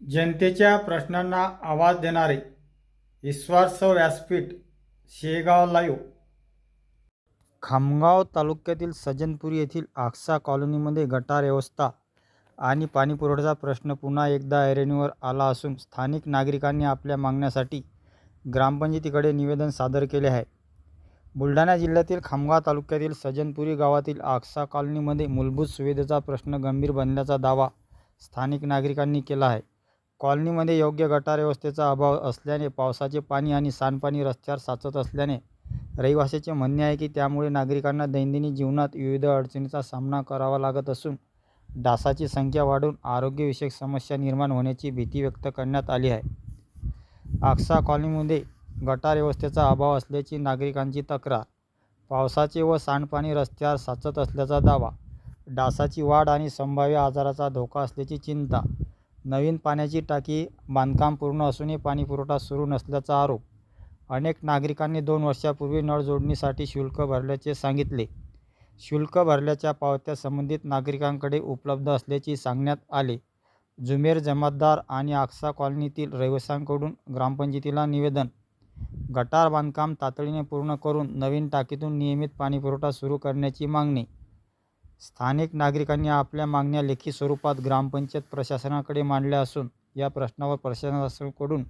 जनतेच्या प्रश्नांना आवाज देणारे विश्वास व्यासपीठ शेगाव लाईव्ह. खामगाव तालुक्यातील सज्जनपुरी येथील आक्सा कॉलनीमध्ये गटार व्यवस्था आणि पाणीपुरवठ्याचा प्रश्न पुन्हा एकदा ऐरणीवर आला असून स्थानिक नागरिकांनी आपल्या मागण्यासाठी ग्रामपंचायतीकडे निवेदन सादर केले आहे. बुलढाणा जिल्ह्यातील खामगाव तालुक्यातील सज्जनपुरी गावातील आक्सा कॉलनीमध्ये मूलभूत सुविधेचा प्रश्न गंभीर बनल्याचा दावा स्थानिक नागरिकांनी केला आहे. कॉलनीमध्ये योग्य गटार व्यवस्थेचा अभाव असल्याने पावसाचे पाणी आणि सांडपाणी रस्त्यावर साचत असल्याने रहिवाशांचे म्हणणे आहे की त्यामुळे नागरिकांना दैनंदिन जीवनात विविध अडचणींचा सामना करावा लागत असून डासाची संख्या वाढून आरोग्यविषयक समस्या निर्माण होण्याची भीती व्यक्त करण्यात आली आहे. आक्सा कॉलनीमध्ये गटार व्यवस्थेचा अभाव असल्याची नागरिकांची तक्रार, पावसाचे व सांडपाणी रस्त्यावर साचत असल्याचा दावा, डासाची वाढ आणि संभाव्य आजाराचा धोका असल्याची चिंता, नवीन पाण्याची टाकी बांधकाम पूर्ण असूनही पाणीपुरवठा सुरू नसल्याचा आरोप. अनेक नागरिकांनी 2 वर्षांपूर्वी नळ जोडणीसाठी शुल्क भरल्याचे सांगितले. शुल्क भरल्याच्या पावत्या संबंधित नागरिकांकडे उपलब्ध असल्याचे सांगण्यात आले. जुमेर जमातदार आणि आक्सा कॉलनीतील रहिवाशांकडून ग्रामपंचायतीला निवेदन. गटार बांधकाम तातडीने पूर्ण करून नवीन टाकीतून नियमित पाणीपुरवठा सुरू करण्याची मागणी. स्थानिक नागरिकांनी आपल्या मागण्या लेखी स्वरूपात ग्रामपंचायत प्रशासनाकडे मांडल्या असून या प्रश्नावर प्रशासनाकडून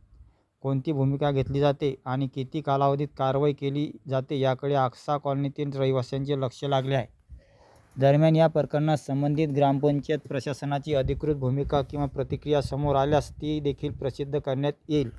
कोणती भूमिका घेतली जाते आणि किती कालावधीत कारवाई केली जाते याकडे आक्सा कॉलनीतील रहिवाशांचे लक्ष लागले आहे. दरम्यान या प्रकरणात संबंधित ग्रामपंचायत प्रशासनाची अधिकृत भूमिका किंवा प्रतिक्रिया समोर आल्यास ती देखील प्रसिद्ध करण्यात येईल.